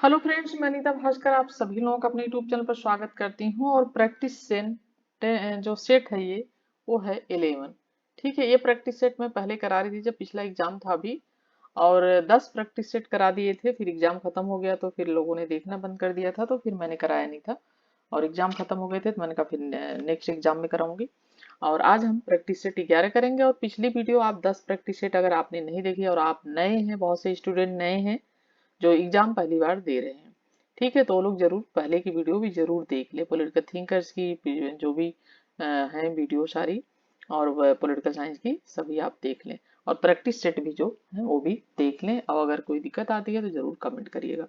Hello friends, मैं नीता भास्कर आप सभी लोगों का अपने यूट्यूब चैनल पर स्वागत करती हूँ। और प्रैक्टिस सेट जो सेट है ये वो है 11। ठीक है, ये प्रैक्टिस सेट मैं पहले करा रही थी जब पिछला एग्जाम था अभी। और 10 प्रैक्टिस सेट करा दिए थे, फिर एग्जाम खत्म हो गया तो फिर लोगों ने देखना बंद कर दिया था, तो फिर मैंने कराया नहीं था। और एग्जाम खत्म हो गए थे तो मैंने कहा फिर नेक्स्ट एग्जाम में कराऊंगी। और आज हम प्रैक्टिस सेट 11 करेंगे। और पिछली वीडियो आप 10 प्रैक्टिस सेट अगर आपने नहीं देखी और आप नए हैं, बहुत से स्टूडेंट नए हैं जो एग्जाम पहली बार दे रहे हैं, ठीक है, तो वो लोग जरूर पहले की वीडियो भी जरूर देख ले। पॉलिटिकल थिंकर्स की जो भी हैं वीडियो सारी, और पॉलिटिकल साइंस की सभी आप देख लें। और प्रैक्टिस सेट भी जो है वो भी देख लें, और अगर कोई दिक्कत आती है तो जरूर कमेंट करिएगा।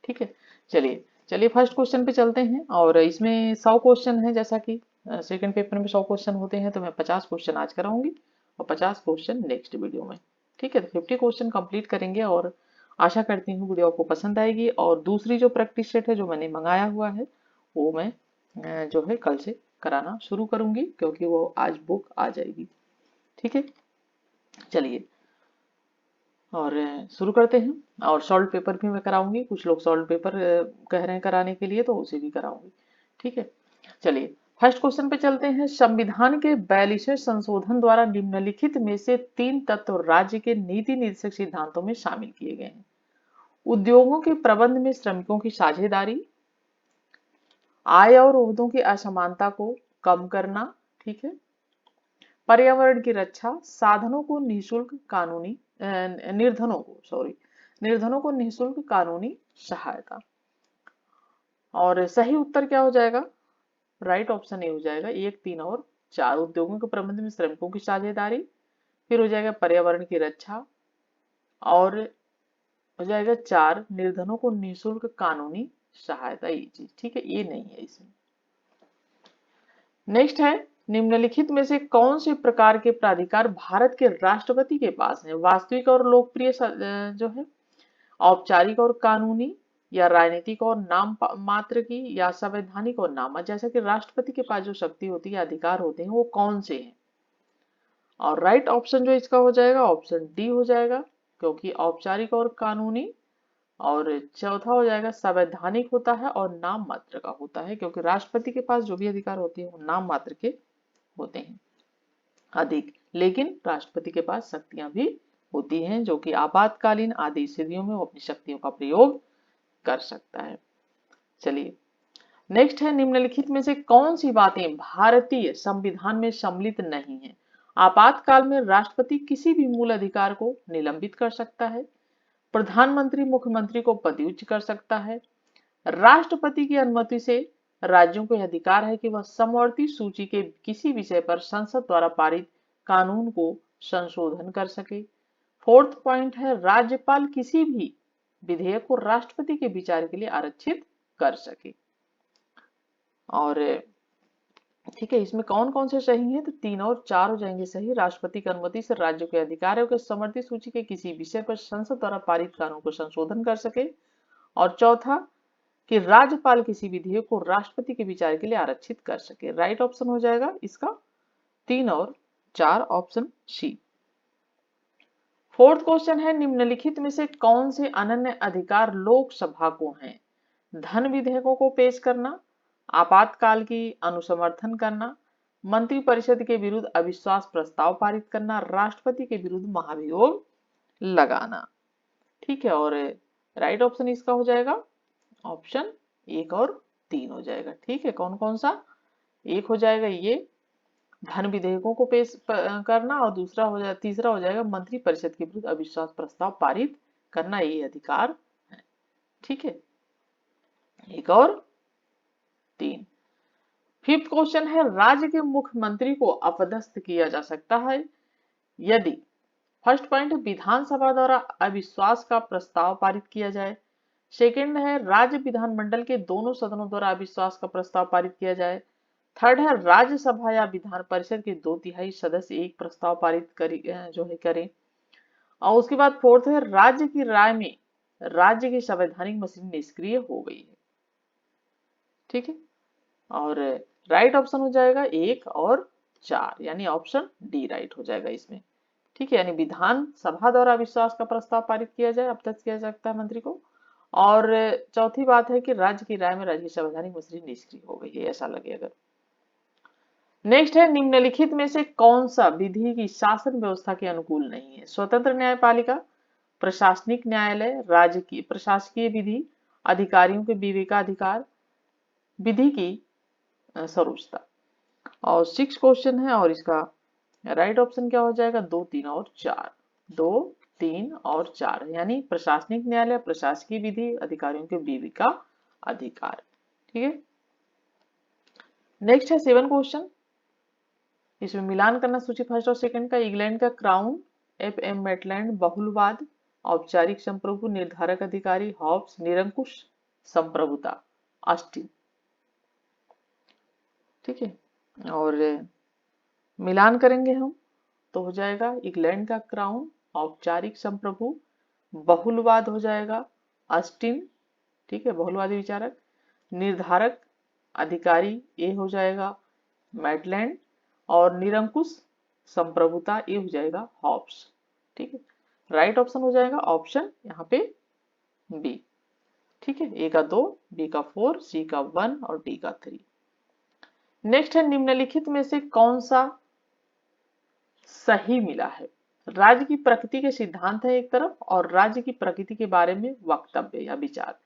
ठीक है, चलिए चलिए फर्स्ट क्वेश्चन पे चलते हैं। और इसमें 100 क्वेश्चन है, जैसा कि सेकंड पेपर में 100 क्वेश्चन होते हैं, तो मैं 50 क्वेश्चन आज कराऊंगी और 50 क्वेश्चन नेक्स्ट वीडियो में। ठीक है, तो 50 क्वेश्चन कंप्लीट करेंगे। और आशा करती हूँ वीडियो आपको पसंद आएगी। और दूसरी जो प्रैक्टिस सेट है जो मैंने मंगाया हुआ है वो मैं जो है कल से कराना शुरू करूंगी, क्योंकि वो आज बुक आ जाएगी। ठीक है, चलिए और शुरू करते हैं। और सॉल्व पेपर भी मैं कराऊंगी, कुछ लोग सॉल्व पेपर कह रहे हैं कराने के लिए, तो उसे भी कराऊंगी। ठीक है, चलिए फर्स्ट क्वेश्चन पे चलते हैं। संविधान के 42वें संशोधन द्वारा निम्नलिखित में से 3 तत्व राज्य के नीति निर्देशक सिद्धांतों में शामिल किए गए हैं। उद्योगों के प्रबंध में श्रमिकों की साझेदारी, आय और ओहदों की असमानता को कम करना, ठीक है, पर्यावरण की रक्षा, साधनों को निःशुल्क कानूनी निर्धनों को निःशुल्क कानूनी सहायता। और सही उत्तर क्या हो जाएगा? राइट ऑप्शन ए हो जाएगा, 1, 3 और 4। उद्योगों के प्रबंध में श्रमिकों की साझेदारी, फिर हो जाएगा पर्यावरण की रक्षा, और हो जाएगा 4 निर्धनों को निःशुल्क कानूनी सहायता। ये चीज ठीक है, ये नहीं है इसमें। नेक्स्ट है, निम्नलिखित में से कौन से प्रकार के प्राधिकार भारत के राष्ट्रपति के पास है? वास्तविक और लोकप्रिय जो है, औपचारिक और कानूनी, या राजनीतिक और नाम मात्र की, या संवैधानिक और नाम। जैसा कि राष्ट्रपति के पास जो शक्ति होती है, अधिकार होते हैं, वो कौन से हैं? और राइट ऑप्शन जो इसका हो जाएगा ऑप्शन डी हो जाएगा, क्योंकि औपचारिक और कानूनी। और चौथा हो जाएगा संवैधानिक होता है और नाम मात्र का होता है, क्योंकि राष्ट्रपति के पास जो भी अधिकार होते हैं वो नाम मात्र के होते हैं अधिक, लेकिन राष्ट्रपति के पास शक्तियां भी होती हैं जो कि आपातकालीन आदि स्थितियों में वो अपनी शक्तियों का प्रयोग कर सकता है। चलिए नेक्स्ट है, निम्नलिखित में से कौन सी बातें भारतीय संविधान में सम्मिलित नहीं है? आपातकाल में राष्ट्रपति किसी भी मूल अधिकार को निलंबित कर सकता है, प्रधानमंत्री मुख्यमंत्री को पदच्युत कर सकता है, राष्ट्रपति की अनुमति से राज्यों को अधिकार है कि वह समवर्ती सूची के किसी विषय पर संसद द्वारा पारित कानून को संशोधन कर सके। फोर्थ पॉइंट है, राज्यपाल किसी भी विधेयक को राष्ट्रपति के विचार के लिए आरक्षित कर सके। और ठीक है, इसमें कौन कौन से सही है? तो 3 और 4 हो जाएंगे सही। राष्ट्रपति की अनुमति से राज्यों के अधिकार है कि समवर्ती सूची के किसी विषय पर संसद द्वारा पारित कानून को संशोधन कर सके। और चौथा कि राज्यपाल किसी विधेयक को राष्ट्रपति के विचार के लिए आरक्षित कर सके। राइट ऑप्शन हो जाएगा इसका 3 और 4, ऑप्शन सी। फोर्थ क्वेश्चन है, निम्नलिखित में से कौन से अनन्य अधिकार लोकसभा को हैं? धन विधेयकों को पेश करना, आपातकाल की अनुसमर्थन करना, मंत्रिपरिषद के विरुद्ध अविश्वास प्रस्ताव पारित करना, राष्ट्रपति के विरुद्ध महाभियोग लगाना। ठीक है, और राइट ऑप्शन इसका हो जाएगा ऑप्शन 1 और 3 हो जाएगा। ठीक है, कौन कौन सा? एक हो जाएगा ये धन विधेयकों को पेश करना, और दूसरा हो जाएगा, तीसरा हो जाएगा मंत्रिपरिषद के विरुद्ध अविश्वास प्रस्ताव पारित करना, ये अधिकार है। ठीक है, 1 और 3। फिफ्थ क्वेश्चन है, राज्य के मुख्यमंत्री को अपदस्थ किया जा सकता है यदि, फर्स्ट पॉइंट है, विधानसभा द्वारा अविश्वास का प्रस्ताव पारित किया जाए। सेकंड है, राज्य विधानमंडल के दोनों सदनों द्वारा अविश्वास का प्रस्ताव पारित किया जाए। थर्ड है, राज्यसभा या विधान परिषद के 2/3 सदस्य एक प्रस्ताव पारित करें। और उसके बाद फोर्थ है, राज्य की राय में राज्य की संवैधानिक मशीन निष्क्रिय हो गई है। ठीक है, और राइट ऑप्शन हो जाएगा 1 और 4, यानी ऑप्शन डी राइट हो जाएगा इसमें। ठीक है, यानी विधान सभा द्वारा अविश्वास का प्रस्ताव पारित किया जाए, अब तक किया जा सकता है मंत्री को। और चौथी बात है कि राज्य की राय में राज्य की संवैधानिक मशीनरी निष्क्रिय हो गई है, ऐसा लगे अगर। नेक्स्ट है निम्नलिखित में से कौन सा विधि की शासन व्यवस्था के अनुकूल नहीं है? स्वतंत्र न्यायपालिका, प्रशासनिक न्यायालय, राज्य की प्रशासकीय विधि, अधिकारियों के विवेकाधिकार, विधि की सर्वोच्चता। और 6 क्वेश्चन है और इसका राइट ऑप्शन क्या हो जाएगा? 2, 3 और 4। 2, 3 और 4 यानी प्रशासनिक न्यायालय, प्रशासकीय विधि, अधिकारियों के विवेका अधिकार। ठीक है। नेक्स्ट है 7 क्वेश्चन। इसमें मिलान करना सूची फर्स्ट और सेकंड का। इंग्लैंड का क्राउन, एफ एम मेटलैंड, बहुलवाद, औपचारिक संप्रभु, निर्धारक अधिकारी, हॉब्स, निरंकुश संप्रभुता, ऑस्टिन। ठीक है। और मिलान करेंगे हम तो हो जाएगा इंग्लैंड का क्राउन, औपचारिक संप्रभु, बहुलवाद हो जाएगा ऑस्टिन। ठीक है, बहुलवादी विचारक। निर्धारक अधिकारी ए हो जाएगा मैटलैंड, और निरंकुश संप्रभुता ये हो जाएगा हॉब्स। ठीक है, राइट ऑप्शन हो जाएगा ऑप्शन यहाँ पे बी। ठीक है, ए का 2, बी का 4, सी का 1 और डी का 3। नेक्स्ट है निम्नलिखित में से कौन सा सही मिला है? राज्य की प्रकृति के सिद्धांत है एक तरफ और राज्य की प्रकृति के बारे में वक्तव्य या विचार।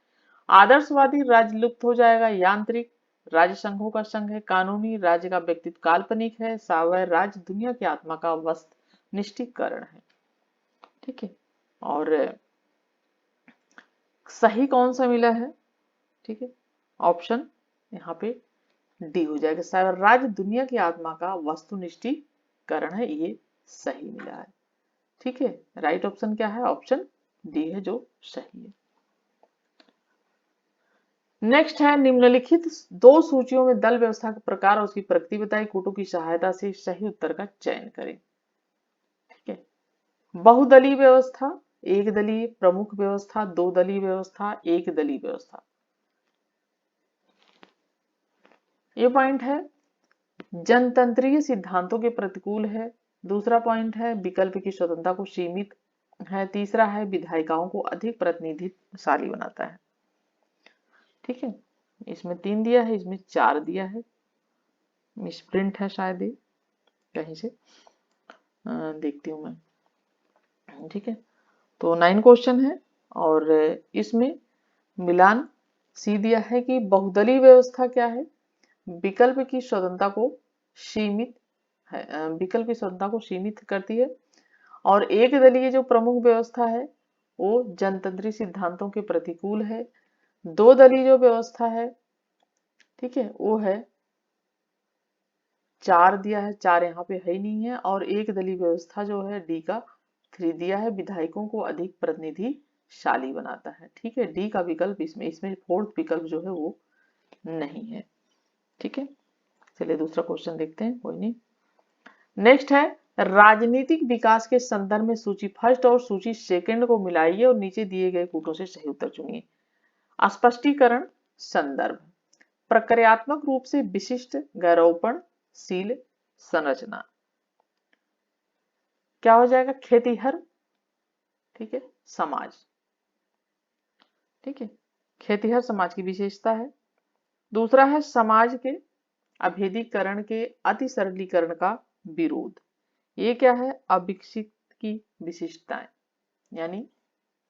आदर्शवादी राज्य लुप्त हो जाएगा, यांत्रिक राज्य संघों का संघ है, कानूनी राज्य का व्यक्तित्व काल्पनिक है, सावय राज्य दुनिया की आत्मा का वस्तुनिष्ठीकरण है। ठीक है, और सही कौन सा मिला है? ठीक है, ऑप्शन यहाँ पे डी हो जाएगा, सावय राज्य दुनिया की आत्मा का वस्तुनिष्ठीकरण है, ये सही मिला है। ठीक है, राइट ऑप्शन क्या है? ऑप्शन डी है जो सही है। नेक्स्ट है निम्नलिखित 2 सूचियों में दल व्यवस्था का प्रकार और उसकी प्रकृति बताई, कूटों की सहायता से सही उत्तर का चयन करें। ठीक है, बहुदलीय व्यवस्था, एक दलीय, प्रमुख व्यवस्था, 2 दलीय व्यवस्था, एक दलीय व्यवस्था। ये पॉइंट है जनतंत्रीय सिद्धांतों के प्रतिकूल है। दूसरा पॉइंट है विकल्प की स्वतंत्रता को सीमित है। तीसरा है विधायिकाओं को अधिक प्रतिनिधित्वशाली बनाता है। ठीक है, इसमें 3 दिया है, इसमें 4 दिया है, मिसप्रिंट है शायद ये कहीं से, देखती हूँ मैं। ठीक है, तो 9 क्वेश्चन है और इसमें मिलान सी दिया है कि बहुदलीय व्यवस्था क्या है? विकल्प की स्वतंत्रता को सीमित है, विकल्प की स्वतंत्रता को सीमित करती है। और एक दलीय जो प्रमुख व्यवस्था है वो जनतंत्री सिद्धांतों के प्रतिकूल है। 2 दलीय जो व्यवस्था है, ठीक है, वो है 4 दिया है, 4 यहाँ पे है ही नहीं है। और एक दलीय व्यवस्था जो है डी का 3 दिया है, विधायकों को अधिक प्रतिनिधिशाली बनाता है। ठीक है, डी का विकल्प इसमें 4th विकल्प जो है वो नहीं है। ठीक है, चलिए दूसरा क्वेश्चन देखते हैं, कोई नहीं। नेक्स्ट है राजनीतिक विकास के संदर्भ में सूची फर्स्ट और सूची सेकंड को मिलाइए और नीचे दिए गए कूटों से सही उत्तर चुनिए। स्पष्टीकरण, संदर्भ, प्रक्रियात्मक रूप से विशिष्ट, गैरोपणशील संरचना। क्या हो जाएगा? खेतीहर। ठीक है, समाज। ठीक है, खेतीहर समाज की विशेषता है। दूसरा है समाज के अभेदीकरण के अति सरलीकरण का विरोध। ये क्या है? अविकसित की विशिष्टताएं, यानी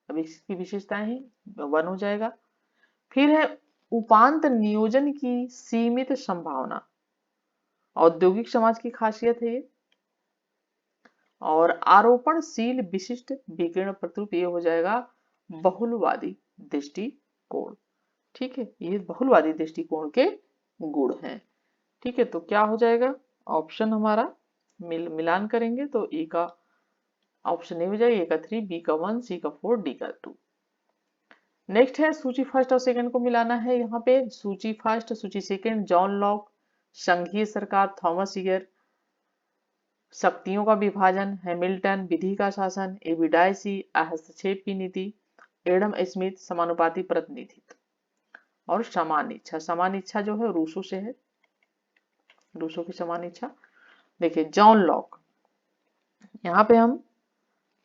अविकसित की विशेषताएं ही 1 हो जाएगा। फिर है उपांत नियोजन की सीमित संभावना, औद्योगिक समाज की खासियत है ये। और आरोपणशील विशिष्ट विकिरण प्रतिरूप, ये हो जाएगा बहुलवादी दृष्टिकोण। ठीक है, ये बहुलवादी दृष्टिकोण के गुण हैं। ठीक है, तो क्या हो जाएगा? ऑप्शन हमारा मिलान करेंगे तो ए का ऑप्शन ए हो जाएगा, ए का 3, बी का 1, सी का 4, डी का 2। नेक्स्ट है सूची फर्स्ट और सेकंड को मिलाना है। यहाँ पे सूची फर्स्ट, सूची सेकंड, जॉन लॉक, संघीय सरकार, थॉमस ईयर, शक्तियों का विभाजन, हैमिल्टन, विधि का शासन, एविडाइसी, हस्तक्षेप की नीति, एडम स्मिथ, समानुपाती प्रतिनिधित्व, और समान इच्छा। समान इच्छा जो है रूसो से है, रूसो की समान इच्छा। देखिए जॉन लॉक, यहाँ पे हम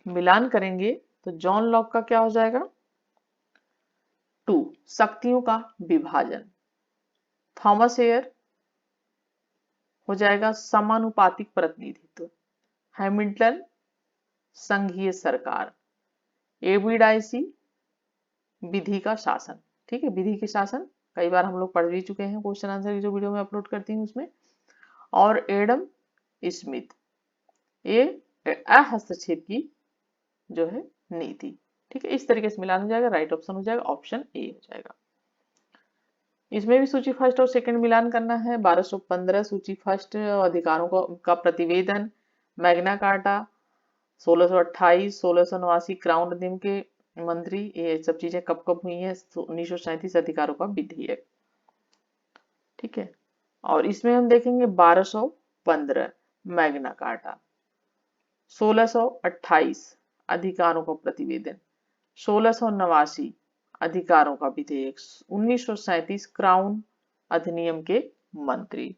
मिलान करेंगे तो जॉन लॉक का क्या हो जाएगा? शक्तियों का विभाजन। थॉमस एयर हो जाएगा समानुपातिक प्रतिनिधित्व। हैमिल्टन संघीय सरकार। एबी डायसी विधि का शासन। ठीक है, विधि के शासन कई बार हम लोग पढ़ भी चुके हैं क्वेश्चन आंसर की जो वीडियो में अपलोड करती हूँ उसमें। और एडम स्मिथ ये हस्तक्षेप की जो है नीति। ठीक है, इस तरीके से मिलान हो जाएगा। राइट ऑप्शन हो जाएगा ऑप्शन ए हो जाएगा। इसमें भी सूची फर्स्ट और सेकंड मिलान करना है। 1215 सूची फर्स्ट अधिकारों का प्रतिवेदन। मैग्ना कार्टा 1628, 1689 क्राउन अधिनियम के मंत्री, ये सब चीजें कब कब हुई है। 1937 अधिकारों का विधेयक। ठीक है, और इसमें हम देखेंगे 1215 मैग्ना कार्टा, 1628 अधिकारों का प्रतिवेदन, 1689 अधिकारों का विधेयक, 1937 क्राउन अधिनियम के मंत्री।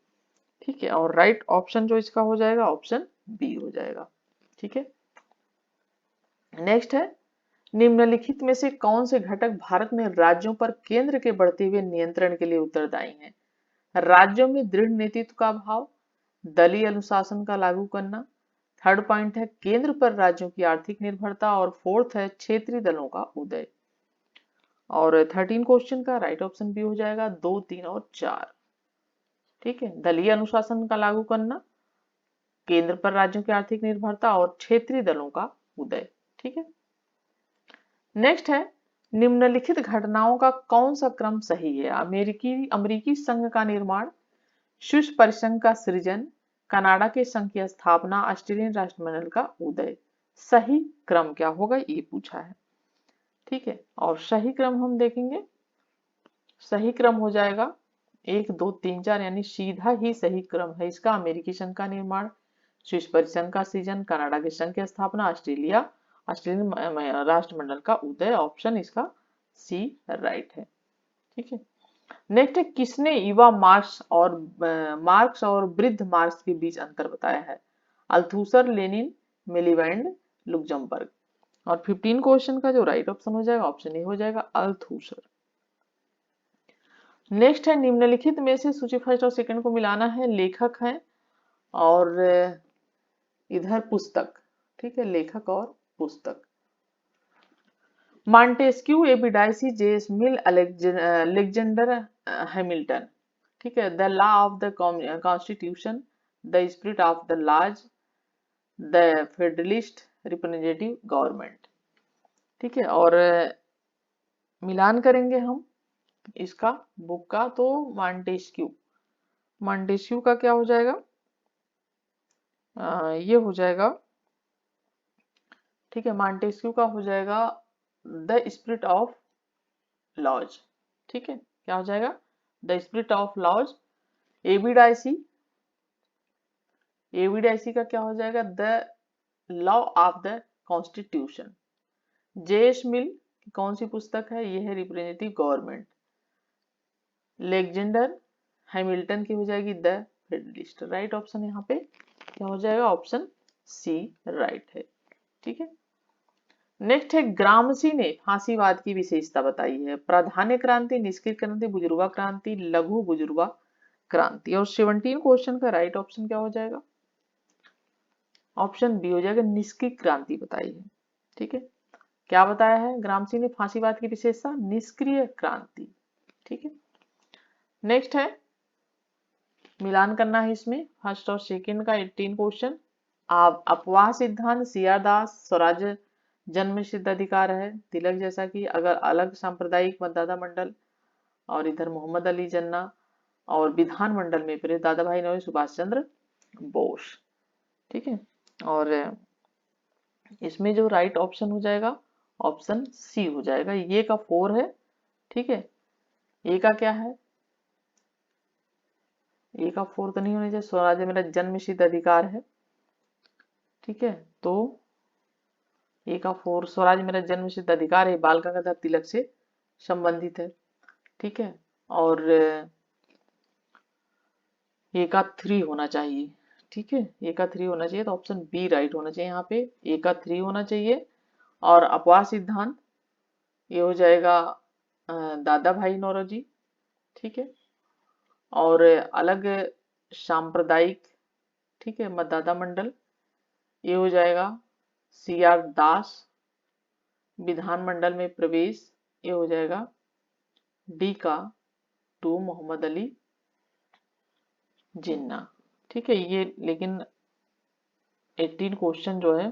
ठीक है, और राइट ऑप्शन जो इसका हो जाएगा ऑप्शन बी हो जाएगा। ठीक है, नेक्स्ट है निम्नलिखित में से कौन से घटक भारत में राज्यों पर केंद्र के बढ़ते हुए नियंत्रण के लिए उत्तरदायी हैं। राज्यों में दृढ़ नेतृत्व का अभाव, दलीय अनुशासन का लागू करना। थर्ड पॉइंट है केंद्र पर राज्यों की आर्थिक निर्भरता। और फोर्थ है क्षेत्रीय दलों का उदय। और 13 क्वेश्चन का राइट ऑप्शन बी हो जाएगा 2, 3 और 4। ठीक है, दलीय अनुशासन का लागू करना, केंद्र पर राज्यों की आर्थिक निर्भरता और क्षेत्रीय दलों का उदय। ठीक है, नेक्स्ट है निम्नलिखित घटनाओं का कौन सा क्रम सही है। अमेरिकी संघ का निर्माण, स्विस परिसंघ का सृजन, कनाडा के संघ की स्थापना, ऑस्ट्रेलियन राष्ट्रमंडल का उदय। सही क्रम क्या होगा ये पूछा है। ठीक है, और सही क्रम हम देखेंगे। सही क्रम हो जाएगा 1, 2, 3, 4, यानी सीधा ही सही क्रम है इसका। अमेरिकी संघ का निर्माण, स्विस परिसंघ का सृजन, कनाडा के संघ की स्थापना, ऑस्ट्रेलियन राष्ट्रमंडल का उदय। ऑप्शन इसका सी राइट है। ठीक है, नेक्स्ट है किसने युवा मार्क्स और वृद्ध मार्क्स के बीच अंतर बताया है। अल्थुसर, लेनिन, मिलीबैंड, लुक्जमबर्ग। और 15 क्वेश्चन का जो राइट ऑप्शन हो जाएगा ऑप्शन ए हो जाएगा अल्थुसर। नेक्स्ट है निम्नलिखित में से सूची फर्स्ट और सेकंड को मिलाना है। लेखक है और इधर पुस्तक। ठीक है, लेखक और पुस्तक। Montesquieu, A B Dicey, J S Mill, Alexander Hamilton. ठीक है, the law of the constitution, the spirit of the laws, the federalist representative government. ठीक है, और मिलान करेंगे हम इसका बुक का। तो मॉन्टेस्क्यू का क्या हो जाएगा, ये हो जाएगा। ठीक है, मॉन्टेस्क्यू का हो जाएगा द स्पिरिट ऑफ लॉज। ठीक है, क्या हो जाएगा the spirit of laws. AB Dicey का क्या हो जाएगा the law of the constitution. JS Mill की कौन सी पुस्तक है, ये है रिप्रेजेंटेटिव गवर्नमेंट। लेक्जेंडर हैमिल्टन की हो जाएगी द फेडरलिस्ट। राइट ऑप्शन यहाँ पे क्या हो जाएगा ऑप्शन सी राइट है। ठीक है, नेक्स्ट है ग्रामसी ने फांसीवाद की विशेषता बताई है। प्राधान्य क्रांति, निष्क्रिय क्रांति, बुजुर्गा क्रांति, लघु बुजुर्गा क्रांति। और 17 क्वेश्चन का राइट ऑप्शन क्या हो जाएगा ऑप्शन बी हो जाएगा निष्क्रिय क्रांति बताई है। ठीक है, क्या बताया है ग्रामसी ने फांसीवाद की विशेषता, निष्क्रिय क्रांति। ठीक है, नेक्स्ट है मिलान करना है इसमें फर्स्ट और सेकंड का 18 क्वेश्चन। अपवाह सिद्धांत, सीआर दास, स्वराज्य जन्म सिद्ध अधिकार है, तिलक जैसा कि अगर अलग सांप्रदायिक मतदाता मंडल, और इधर मोहम्मद अली जिन्ना, और विधान मंडल में फिर दादा भाई नौरोजी, सुभाष चंद्र बोस। ठीक है, और इसमें जो राइट ऑप्शन हो जाएगा ऑप्शन सी हो जाएगा। ये का 4 है। ठीक है, ए का क्या है, ए का 4 तो नहीं होना चाहिए। स्वराज्य मेरा जन्म सिद्ध अधिकार है। ठीक है, तो ए का 4 स्वराज मेरा जन्म सिद्ध अधिकार है, बाल गंगाधर तिलक से संबंधित है। ठीक है, और ए का 3 होना चाहिए। ठीक है, ए का 3 होना चाहिए, तो ऑप्शन बी राइट होना चाहिए। यहाँ पे ए का 3 होना चाहिए। और अपवाह सिद्धांत ये हो जाएगा दादा भाई नौरोजी, ठीक है। और अलग सांप्रदायिक, ठीक है, मतदाता मंडल, ये हो जाएगा सी आर दास। विधानमंडल में प्रवेश, ये हो जाएगा डी का टू मोहम्मद अली जिन्ना, ठीक है। ये लेकिन 18 क्वेश्चन जो है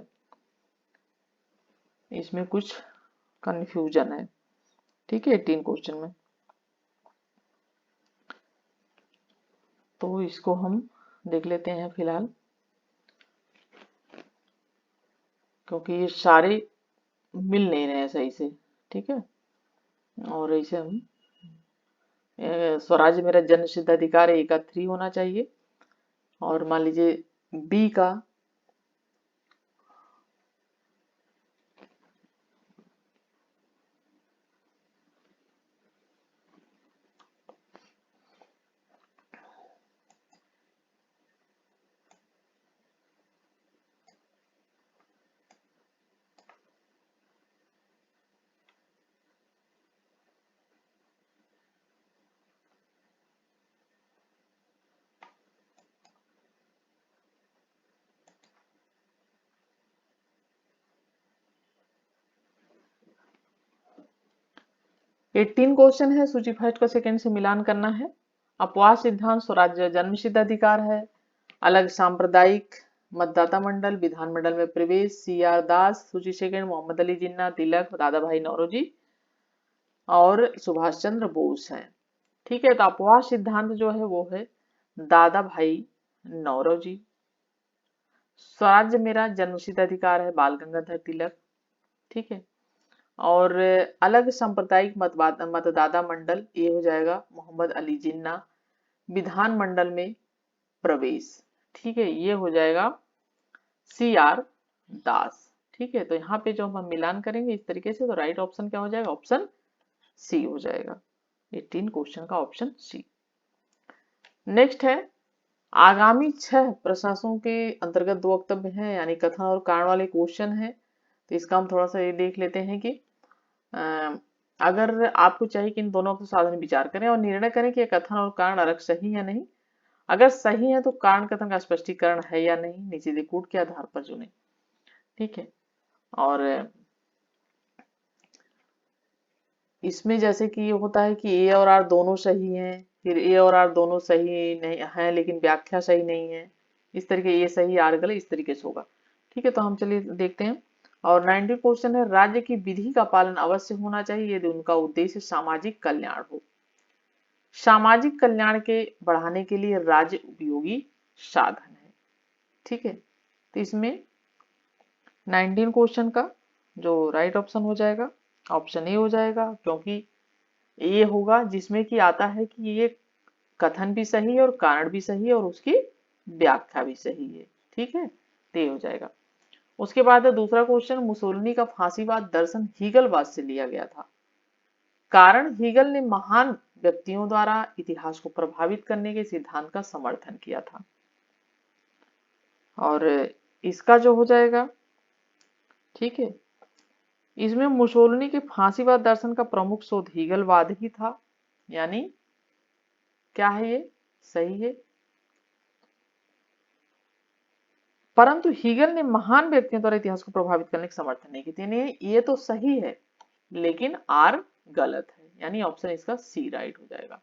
इसमें कुछ कंफ्यूजन है, ठीक है, 18 क्वेश्चन में। तो इसको हम देख लेते हैं फिलहाल, क्योंकि ये सारे मिल नहीं रहे हैं सही से, ठीक है। और इसे हम स्वराज मेरा जन्म सिद्ध अधिकार है, ए का 3 होना चाहिए। और मान लीजिए बी का 18 क्वेश्चन है, सूची फर्स्ट का सेकंड से मिलान करना है। अपवाद सिद्धांत स्वराज्य जन्म सिद्ध अधिकार है। अलग सांप्रदायिक, मतदाता मंडल, विधानमंडल में प्रवेश, सी आर दास, सूची सेकंड मोहम्मद अली जिन्ना, तिलक, दादा भाई नौरोजी और सुभाष चंद्र बोस हैं, ठीक है। तो अपवाद सिद्धांत जो है वो है दादा भाई नौरोजी। स्वराज्य मेरा जन्मसिद्ध अधिकार है बाल गंगाधर तिलक, ठीक है। और अलग सांप्रदायिक मतदाता मंडल, ये हो जाएगा मोहम्मद अली जिन्ना। विधानमंडल में प्रवेश, ठीक है, ये हो जाएगा सी आर दास, ठीक है। तो यहाँ पे जो हम मिलान करेंगे इस तरीके से, तो राइट ऑप्शन क्या हो जाएगा, ऑप्शन सी हो जाएगा। 18 क्वेश्चन का ऑप्शन सी। नेक्स्ट है, आगामी 6 प्रश्नों के अंतर्गत 2 वक्तव्य हैं, यानी कथन और कारण वाले क्वेश्चन है। तो इसका हम थोड़ा सा ये देख लेते हैं कि अगर आपको चाहिए कि इन दोनों को साधन विचार करें और निर्णय करें कि कथन और कारण अर्क सही या नहीं। अगर सही है तो कारण कथन का स्पष्टीकरण है या नहीं, नीचे दिए कूट के आधार पर चुने, ठीक है। और इसमें जैसे कि ये होता है कि ए और आर दोनों सही हैं, फिर ए और आर दोनों सही नहीं है लेकिन व्याख्या सही नहीं है, इस तरीके ये सही आर गलत, इस तरीके से होगा, ठीक है। तो हम चलिए देखते हैं। और 90 क्वेश्चन है, राज्य की विधि का पालन अवश्य होना चाहिए यदि उनका उद्देश्य सामाजिक कल्याण हो। सामाजिक कल्याण के बढ़ाने के लिए राज्य उपयोगी साधन है, ठीक है। तो इसमें 19 क्वेश्चन का जो राइट ऑप्शन हो जाएगा, ऑप्शन ए हो जाएगा, क्योंकि ये होगा जिसमें कि आता है कि ये कथन भी सही है और कारण भी सही है और उसकी व्याख्या भी सही है, ठीक है। तो ये हो जाएगा। उसके बाद है दूसरा क्वेश्चन, मुसोलिनी का फांसीवाद दर्शन हीगलवाद से लिया गया था। कारण हीगल ने महान व्यक्तियों द्वारा इतिहास को प्रभावित करने के सिद्धांत का समर्थन किया था। और इसका जो हो जाएगा, ठीक है, इसमें मुसोलिनी के फांसीवाद दर्शन का प्रमुख शोध हीगलवाद ही था, यानी क्या है ये सही है। परंतु हीगल ने महान व्यक्तियों द्वारा इतिहास को प्रभावित करने का समर्थन नहीं किया, यानी ये तो सही है लेकिन आर गलत है, यानी ऑप्शन इसका सी राइट हो जाएगा,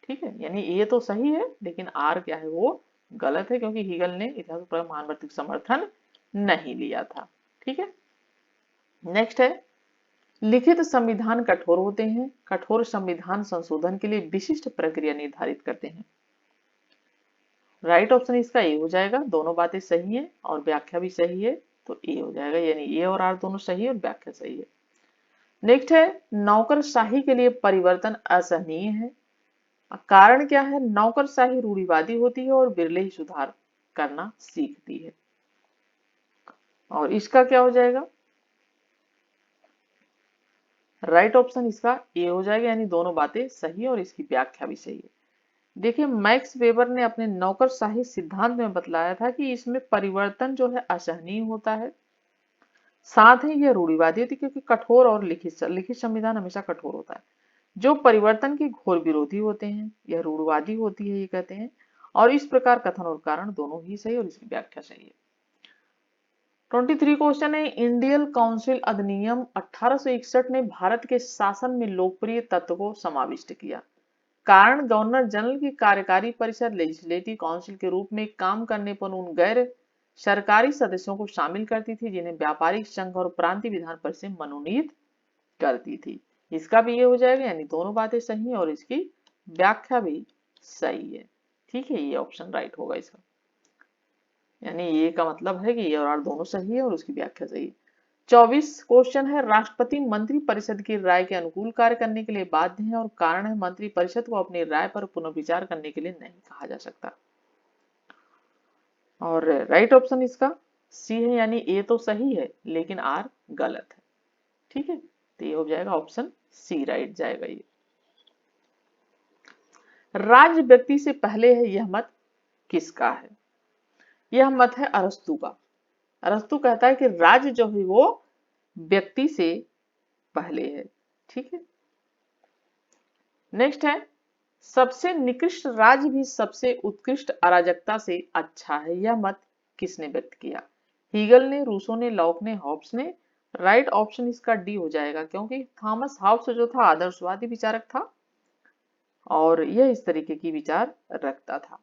ठीक है। यानी ये तो सही है लेकिन आर क्या है, वो गलत है, क्योंकि हीगल ने इतिहास को महान व्यक्ति का समर्थन नहीं लिया था, ठीक है। नेक्स्ट है, लिखित संविधान कठोर होते हैं, कठोर संविधान संशोधन के लिए विशिष्ट प्रक्रिया निर्धारित करते हैं। राइट ऑप्शन इसका ए हो जाएगा, दोनों बातें सही है और व्याख्या भी सही है, तो ए हो जाएगा, यानी ए और आर दोनों सही है और व्याख्या सही है। नेक्स्ट है, नौकरशाही के लिए परिवर्तन असहनीय है। कारण क्या है, नौकरशाही रूढ़िवादी होती है और बिरले ही सुधार करना सीखती है। और इसका क्या हो जाएगा, राइट ऑप्शन इसका ए हो जाएगा, यानी दोनों बातें सही है और इसकी व्याख्या भी सही है। देखिए, मैक्स वेबर ने अपने नौकरशाही सिद्धांत में बतलाया था कि इसमें परिवर्तन जो है असहनीय होता है, साथ ही यह रूढ़िवादी होती है, क्योंकि कठोर और लिखित संविधान हमेशा कठोर होता है। जो परिवर्तन के घोर विरोधी होते हैं, यह रूढ़वादी होती है, ये कहते हैं। और इस प्रकार कथन और कारण दोनों ही सही और इसकी व्याख्या सही है। 23 क्वेश्चन है, इंडियन काउंसिल अधिनियम 1861 ने भारत के शासन में लोकप्रिय तत्व को समाविष्ट किया। कारण गवर्नर जनरल की कार्यकारी परिषद लेजिस्लेटिव काउंसिल के रूप में काम करने पर उन गैर सरकारी सदस्यों को शामिल करती थी जिन्हें व्यापारिक संघ और प्रांतीय विधान परिषद मनोनीत करती थी। इसका भी ये हो जाएगा, यानी दोनों बातें सही है और इसकी व्याख्या भी सही है। ठीक है, ये ऑप्शन राइट होगा इसका, यानी ये का मतलब है कि ये और आर दोनों सही है और उसकी व्याख्या सही है। 24 क्वेश्चन है, राष्ट्रपति मंत्री परिषद की राय के अनुकूल कार्य करने के लिए बाध्य है और कारण है मंत्री परिषद को अपनी राय पर पुनर्विचार करने के लिए नहीं कहा जा सकता। और राइट ऑप्शन इसका सी है, यानी ए तो सही है लेकिन आर गलत है। ठीक है, तो ये हो जाएगा ऑप्शन सी राइट जाएगा। ये राज्य व्यक्ति से पहले है, यह मत किसका है? यह मत है अरस्तु का। अरस्तु कहता है कि राज्य जो है वो व्यक्ति से पहले है। ठीक है, नेक्स्ट है, सबसे निकृष्ट राज्य भी सबसे उत्कृष्ट अराजकता से अच्छा है, यह मत किसने व्यक्त किया? हीगल ने, रूसो ने, लॉक ने, हॉब्स ने। राइट ऑप्शन इसका डी हो जाएगा, क्योंकि थॉमस हॉब्स जो था आदर्शवादी विचारक था और यह इस तरीके की विचार रखता था।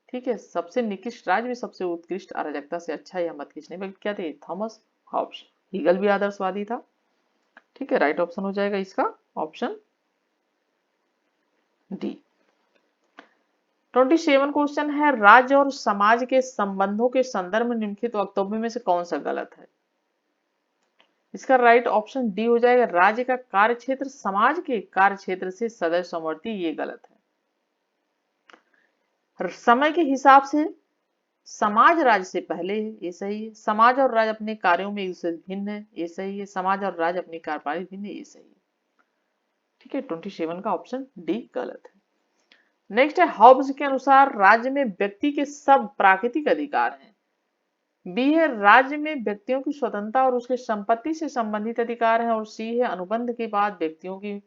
ठीक है, सबसे निकृष्ट राज्य भी सबसे उत्कृष्ट अराजकता से अच्छा, यह मत किसने व्यक्त किया था? Thomas Hobbes. हीगल भी आदर्शवादी था। ठीक है, राइट ऑप्शन हो जाएगा इसका ऑप्शन डी। 27 क्वेश्चन है, राज्य और समाज के संबंधों के संदर्भ में निम्नलिखित वक्तव्य में से कौन सा गलत है? इसका राइट ऑप्शन डी हो जाएगा, राज्य का कार्य क्षेत्र समाज के कार्य क्षेत्र से सदैव समवर्ती, ये गलत है। समय के हिसाब से समाज राज्य से पहले है, ये सही है। समाज और राज्य अपने कार्यों में एक दूसरे से भिन्न है, ये सही है। समाज और राज्य अपनी कार्यप्रणाली भिन्न है, ये सही है। ठीक है, 27 का ऑप्शन डी गलत है। नेक्स्ट है, हॉब्स के अनुसार राज्य में व्यक्ति के सब प्राकृतिक अधिकार हैं। बी है, राज्य में व्यक्तियों की स्वतंत्रता और उसके संपत्ति से संबंधित अधिकार है। और सी है, अनुबंध के बाद व्यक्तियों की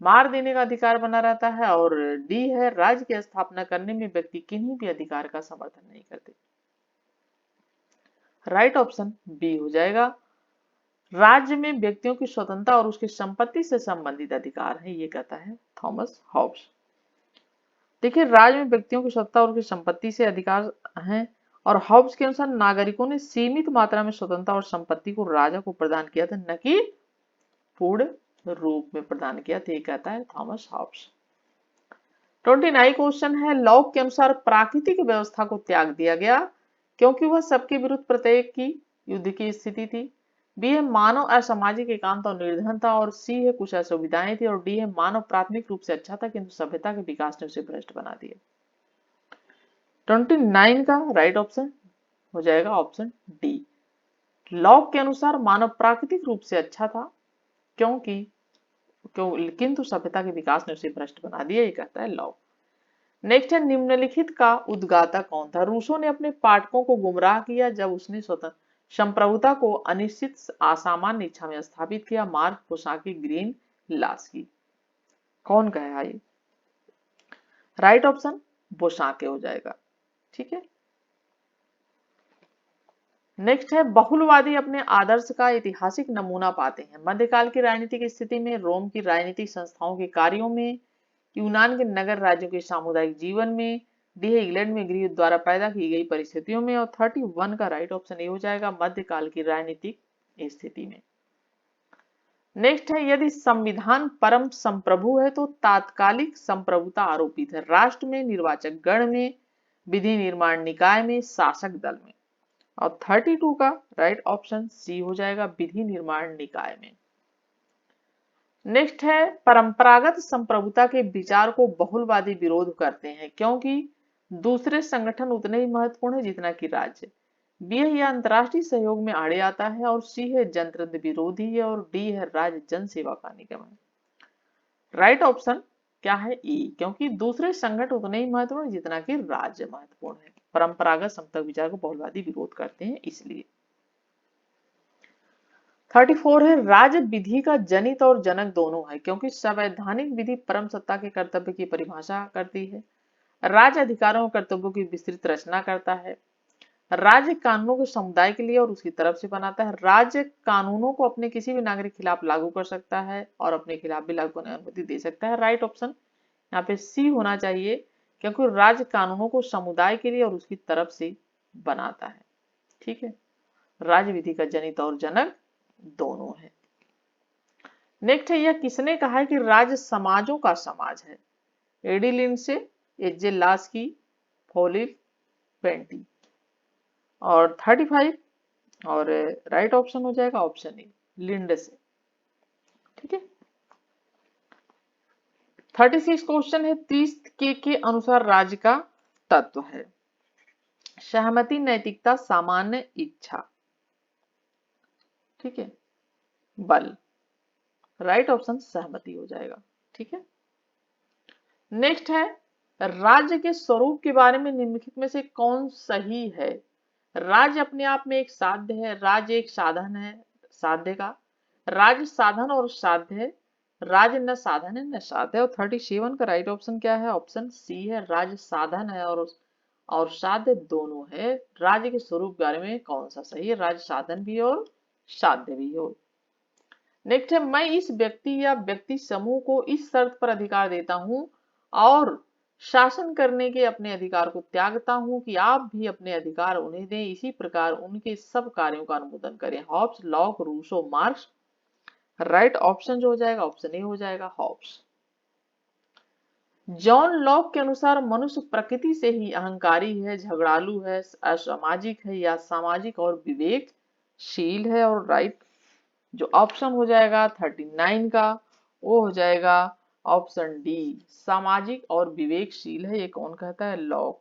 मार देने का अधिकार बना रहता है। और डी है, राज्य की स्थापना करने में व्यक्ति किन्हीं भी अधिकार का समर्थन नहीं करते। राइट ऑप्शन बी हो जाएगा, राज्य में व्यक्तियों की स्वतंत्रता और उसकी संपत्ति से संबंधित अधिकार है, ये कहता है थॉमस हॉब्स। देखिए, राज्य में व्यक्तियों की स्वतंत्रता और उनकी संपत्ति से अधिकार हैं और हॉब्स के अनुसार नागरिकों ने सीमित मात्रा में स्वतंत्रता और संपत्ति को राजा को प्रदान किया था, न कि पूर्ण रूप में प्रदान किया था, ये कहता है थॉमस हॉब्स। 29 क्वेश्चन है, लॉक के अनुसार प्राकृतिक व्यवस्था को त्याग दिया गया क्योंकि वह सबके विरुद्ध प्रत्येक की युद्ध की स्थिति थी। बी है, मानव असामाजिक एकांत और निर्धन था। और सी है, कुछ असुविधाएं थी। और डी है, मानव प्राथमिक रूप से अच्छा था किंतु सभ्यता के विकास ने उसे भ्रष्ट बना दिया। 29 का राइट ऑप्शन हो जाएगा ऑप्शन डी। लॉक के अनुसार मानव प्राकृतिक रूप से अच्छा था किंतु सभ्यता के विकास ने उसे भ्रष्ट बना दिया, ये कहता है लॉक। नेक्स्ट है, निम्नलिखित का उद्गाता कौन था? रूसो ने अपने पाठकों को गुमराह किया जब उसने स्वतंत्र संप्रभुता को अनिश्चित असामान्य इच्छा में स्थापित किया। मार्क पोसाकी, ग्रीन, लास्की। कौन कहेगा ये? राइट ऑप्शन बोसाके हो जाएगा। ठीक है, नेक्स्ट है, बहुलवादी अपने आदर्श का ऐतिहासिक नमूना पाते हैं। मध्यकाल की राजनीतिक स्थिति में, रोम की राजनीतिक संस्थाओं के कार्यों में, यूनान के नगर राज्यों के सामुदायिक जीवन में, डी है, इंग्लैंड में गृह द्वारा पैदा की गई परिस्थितियों में। और 31 का राइट ऑप्शन ये हो जाएगा, मध्यकाल की राजनीतिक स्थिति में। नेक्स्ट है, यदि संविधान परम संप्रभु है तो तात्कालिक संप्रभुता आरोपित है राष्ट्र में, निर्वाचक गण में, विधि निर्माण निकाय में, शासक दल में। और 32 का राइट ऑप्शन सी हो जाएगा, विधि निर्माण निकाय में। नेक्स्ट है, परंपरागत संप्रभुता के विचार को बहुलवादी विरोध करते हैं क्योंकि दूसरे संगठन उतने ही महत्वपूर्ण है जितना कि राज्य। बी है, यह अंतरराष्ट्रीय सहयोग में आड़े आता है। और सी है, जनतंत्र विरोधी है। और डी है, राज्य जन सेवा का निगम है। राइट ऑप्शन क्या है? ई, क्योंकि दूसरे संगठन उतने ही महत्वपूर्ण है जितना कि राज्य महत्वपूर्ण है। परंपरागत संप्रभुता विचार को बहुलवादी विरोध करते हैं इसलिए। 34 है राज्य विधि का जनित और जनक दोनों है, क्योंकि संवैधानिक विधि परम सत्ता के कर्तव्य की परिभाषा करती है। राज्य अधिकारों और कर्तव्यों की विस्तृत रचना करता है। राज्य कानूनों को समुदाय के लिए और उसकी तरफ से बनाता है। राज्य कानूनों को अपने किसी भी नागरिक के खिलाफ लागू कर सकता है और अपने खिलाफ भी लागू करने की अनुमति दे सकता है। राइट ऑप्शन यहाँ पे सी होना चाहिए, क्योंकि राज्य कानूनों को समुदाय के लिए और उसकी तरफ से बनाता है। ठीक है, राज्य विधि का जनित और जनक दोनों है। नेक्स्ट है, यह किसने कहा है कि राज्य समाजों का समाज है? एडी लिंडसे, एजे लास्की, फोलिफ, पेंटी। और 35 और राइट ऑप्शन हो जाएगा ऑप्शन ए, लिंडसे। ठीक है। 36 क्वेश्चन है, 30 के अनुसार राज्य का तत्व है सहमति, नैतिकता, सामान्य इच्छा। ठीक है, बल। राइट ऑप्शन सहमति हो जाएगा। ठीक है। नेक्स्ट है, राज्य के स्वरूप के बारे में निम्नलिखित में से कौन सही है? राज्य अपने आप में एक साध्य है, राज्य एक साधन है साध्य का, राज्य साधन और साध्य है, राज्य न साधन है न साध्य है। और 37 का राइट ऑप्शन क्या है? ऑप्शन सी है, राज्य साधन है और साध्य दोनों है। राज्य के स्वरूप के बारे में कौन सा सही है? राज्य साधन भी और साध्य भी हो। नेक्स्ट है, मैं इस व्यक्ति या व्यक्ति समूह को इस शर्त पर अधिकार देता हूं और शासन करने के अपने अधिकार को त्यागता हूं कि आप भी अपने अधिकार उन्हें दें, इसी प्रकार उनके सब कार्यों का अनुमोदन करें। Hobbes, Locke, Rousseau, Marx. Right option जो हो जाएगा ऑप्शन ए हो जाएगा, हॉब्स। जॉन लॉक के अनुसार मनुष्य प्रकृति से ही अहंकारी है, झगड़ालू है, असामाजिक है या सामाजिक और विवेकशील है। और राइट जो ऑप्शन हो जाएगा 39 का वो हो जाएगा ऑप्शन डी, सामाजिक और विवेकशील है। ये कौन कहता है? लॉक।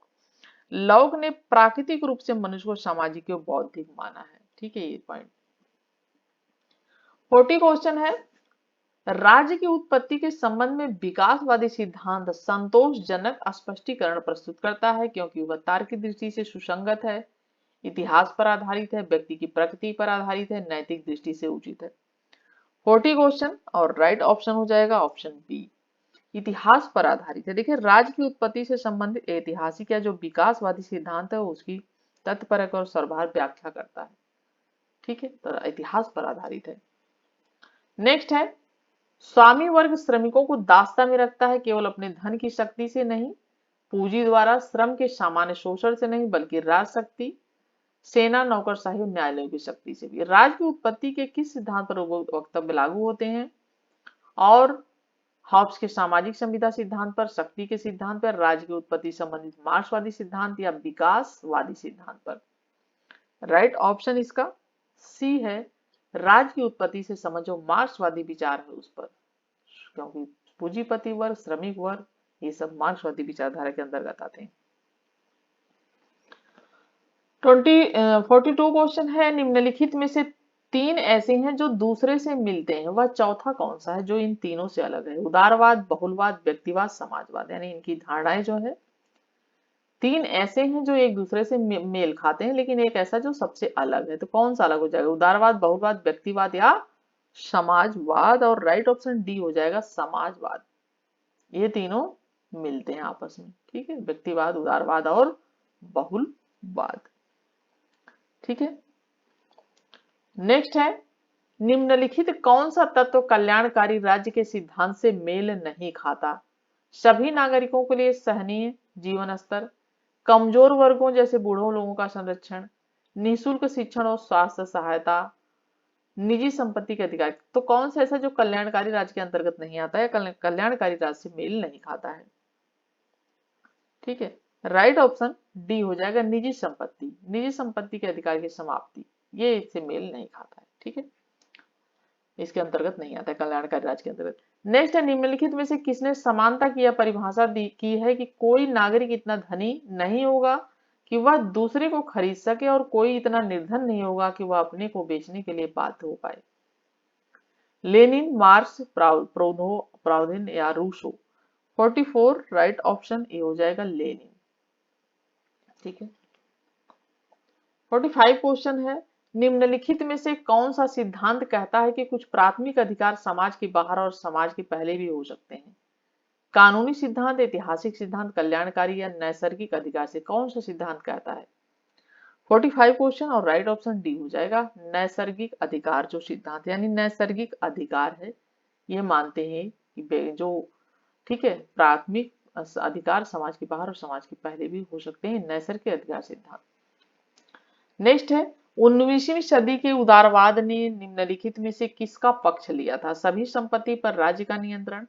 लॉक ने प्राकृतिक रूप से मनुष्य को सामाजिक और बौद्धिक माना है। ठीक है, ये पॉइंट। 40 क्वेश्चन है, राज्य की उत्पत्ति के संबंध में विकासवादी सिद्धांत संतोषजनक स्पष्टीकरण प्रस्तुत करता है, क्योंकि वह तार्किक दृष्टि से सुसंगत है, इतिहास पर आधारित है, व्यक्ति की प्रकृति पर आधारित है, नैतिक दृष्टि से उचित है। 40 क्वेश्चन और राइट ऑप्शन हो जाएगा ऑप्शन बी, इतिहास पर आधारित है। देखिए, राज्य की उत्पत्ति से संबंधित ऐतिहासिक या जो विकासवादी सिद्धांत है उसकी तथ्यपरक और सर्वभार व्याख्या करता है। ठीक है, तो इतिहास पर आधारित है। नेक्स्ट है, स्वामी वर्ग श्रमिकों को दास्ता में रखता है, केवल अपने धन की शक्ति से नहीं, पूंजी द्वारा, श्रम के सामान्य शोषण से नहीं, बल्कि राजशक्ति, सेना, नौकरशाही और न्यायालयों की शक्ति से भी। राज्य की उत्पत्ति के किस सिद्धांत पर वक्तव्य लागू होते हैं? और हॉब्स के सामाजिक संविदा सिद्धांत पर, शक्ति के सिद्धांत पर, राज्य की उत्पत्ति संबंधित मार्क्सवादी सिद्धांत या विकासवादी सिद्धांत पर। राइट ऑप्शन इसका सी है, राज्य की उत्पत्ति से समझो मार्क्सवादी विचार है उस पर, क्योंकि पूंजीपति वर्ग, श्रमिक वर्ग, ये सब मार्क्सवादी विचारधारा के अंतर्गत आते हैं। 42 क्वेश्चन है, निम्नलिखित में से 3 ऐसे हैं जो दूसरे से मिलते हैं, वह चौथा कौन सा है जो इन तीनों से अलग है? उदारवाद, बहुलवाद, व्यक्तिवाद, समाजवाद। यानी इनकी धारणाएं जो है 3 ऐसे हैं जो एक दूसरे से मेल खाते हैं, लेकिन एक ऐसा जो सबसे अलग है। तो कौन सा अलग हो जाएगा? उदारवाद, बहुलवाद, व्यक्तिवाद या समाजवाद। और राइट ऑप्शन डी हो जाएगा, समाजवाद। ये तीनों मिलते हैं आपस में। ठीक है, व्यक्तिवाद, उदारवाद और बहुलवाद। ठीक है। नेक्स्ट है, निम्नलिखित कौन सा तत्व कल्याणकारी राज्य के सिद्धांत से मेल नहीं खाता? सभी नागरिकों के लिए सहनीय जीवन स्तर, कमजोर वर्गों जैसे बूढ़ों लोगों का संरक्षण, निःशुल्क शिक्षण और स्वास्थ्य सहायता, निजी संपत्ति के अधिकार। तो कौन सा ऐसा जो कल्याणकारी राज्य के अंतर्गत नहीं आता है, कल्याणकारी राज्य से मेल नहीं खाता है? ठीक है, राइट ऑप्शन डी हो जाएगा, निजी संपत्ति। निजी संपत्ति के अधिकार की समाप्ति, ये इससे मेल नहीं खाता है। ठीक है, इसके अंतर्गत नहीं आता है कल्याणकारी राज्य के अंतर्गत। नेक्स्ट है, निम्नलिखित में से किसने समानता की यह परिभाषा की है कि कोई नागरिक इतना धनी नहीं होगा कि वह दूसरे को खरीद सके और कोई इतना निर्धन नहीं होगा कि वह अपने को बेचने के लिए बाध्य हो पाए? लेनिन, मार्क्स, प्राउदिन या रूसो। 44 राइट ऑप्शन ए हो जाएगा, लेनिन। ठीक है। 45 क्वेश्चन है, निम्नलिखित में से कौन सा सिद्धांत कहता है कि कुछ प्राथमिक अधिकार समाज के बाहर और समाज के पहले भी हो सकते हैं? कानूनी सिद्धांत, ऐतिहासिक सिद्धांत, कल्याणकारी या नैसर्गिक अधिकार से कौन सा सिद्धांत कहता है? 45 क्वेश्चन और राइट ऑप्शन डी हो जाएगा नैसर्गिक अधिकार। जो सिद्धांत यानी नैसर्गिक अधिकार है, ये मानते हैं कि जो ठीक है प्राथमिक अधिकार समाज के बाहर और समाज के पहले भी हो सकते हैं, नैसर्गिक अधिकार सिद्धांत। नेक्स्ट है 19वीं सदी के उदारवाद ने निम्नलिखित में से किसका पक्ष लिया था? सभी संपत्ति पर राज्य का नियंत्रण,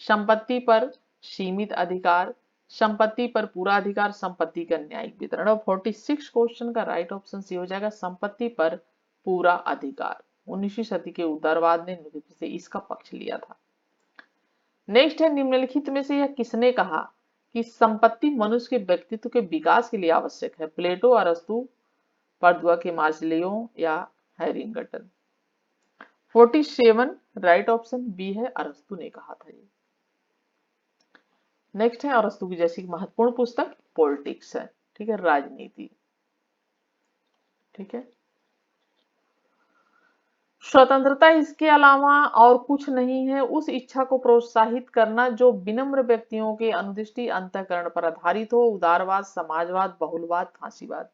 संपत्ति पर सीमित अधिकार, संपत्ति पर पूरा अधिकार, संपत्ति का न्यायिक वितरण। और 46 क्वेश्चन का राइट ऑप्शन सी हो जाएगा संपत्ति पर पूरा अधिकार। 19वीं सदी के उदारवाद ने निम्नलिखित से इसका पक्ष लिया था। नेक्स्ट है निम्नलिखित में से यह किसने कहा कि संपत्ति मनुष्य के व्यक्तित्व के विकास के लिए आवश्यक है? प्लेटो, अरस्तु, पर्दुआ के मार्सिलियो या हैरिंगटन। 47 राइट ऑप्शन बी है, अरस्तु ने कहा था ये। नेक्स्ट है अरस्तु की जैसी महत्वपूर्ण पुस्तक पॉलिटिक्स है, ठीक है, राजनीति। ठीक है, स्वतंत्रता इसके अलावा और कुछ नहीं है, उस इच्छा को प्रोत्साहित करना जो विनम्र व्यक्तियों के अनुदिष्टि अंतःकरण पर आधारित हो। उदारवाद, समाजवाद, बहुलवाद, फांसीवाद।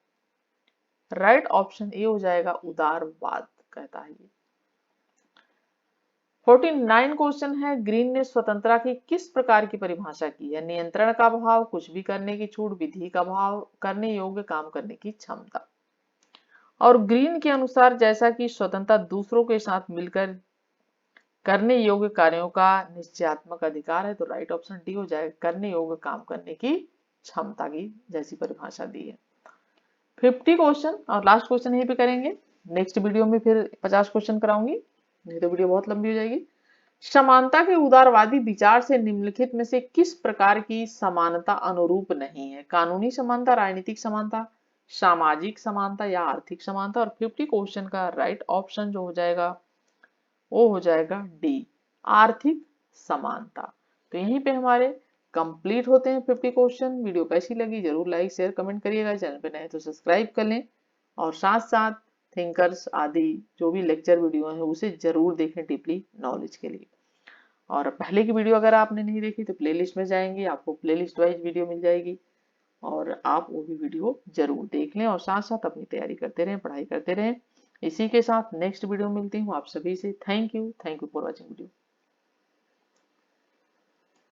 राइट ऑप्शन ए हो जाएगा उदारवाद कहता है ये। 49 क्वेश्चन है ग्रीन ने स्वतंत्रता की किस प्रकार की परिभाषा की है? नियंत्रण का भाव, कुछ भी करने की छूट, विधि का भाव, करने योग्य काम करने की क्षमता। और ग्रीन के अनुसार जैसा कि स्वतंत्रता दूसरों के साथ मिलकर करने योग्य कार्यों का निश्चयात्मक अधिकार है, तो राइट ऑप्शन डी हो जाएगा करने योग्य काम करने की क्षमता की जैसी परिभाषा दी है। 50 क्वेश्चन और लास्ट क्वेश्चन यहीं पे करेंगे। नेक्स्ट वीडियो में फिर 50 क्वेश्चन कराऊंगी, नहीं तो वीडियो बहुत लंबी हो जाएगी। समानता के उदारवादी विचार से निम्नलिखित में से किस प्रकार की समानता अनुरूप नहीं है? कानूनी समानता, राजनीतिक समानता, सामाजिक समानता या आर्थिक समानता। और 50 क्वेश्चन का राइट ऑप्शन जो हो जाएगा वो हो जाएगा डी, आर्थिक समानता। तो यहीं पे हमारे कंप्लीट होते हैं 50 क्वेश्चन। वीडियो कैसी लगी जरूर लाइक शेयर कमेंट करिएगा, चैनल पे नए तो सब्सक्राइब कर लें और साथ साथ थिंकर्स आदि जो भी लेक्चर वीडियो है उसे जरूर देखें डीपली नॉलेज के लिए। और पहले की वीडियो अगर आपने नहीं देखी तो प्लेलिस्ट में जाएंगे, आपको प्लेलिस्ट वाइज वीडियो मिल जाएगी और आप वो भी वीडियो जरूर देख लें और साथ साथ अपनी तैयारी करते रहें, पढ़ाई करते रहें। इसी के साथ नेक्स्ट वीडियो मिलती हूँ आप सभी से। Thank you for watching video.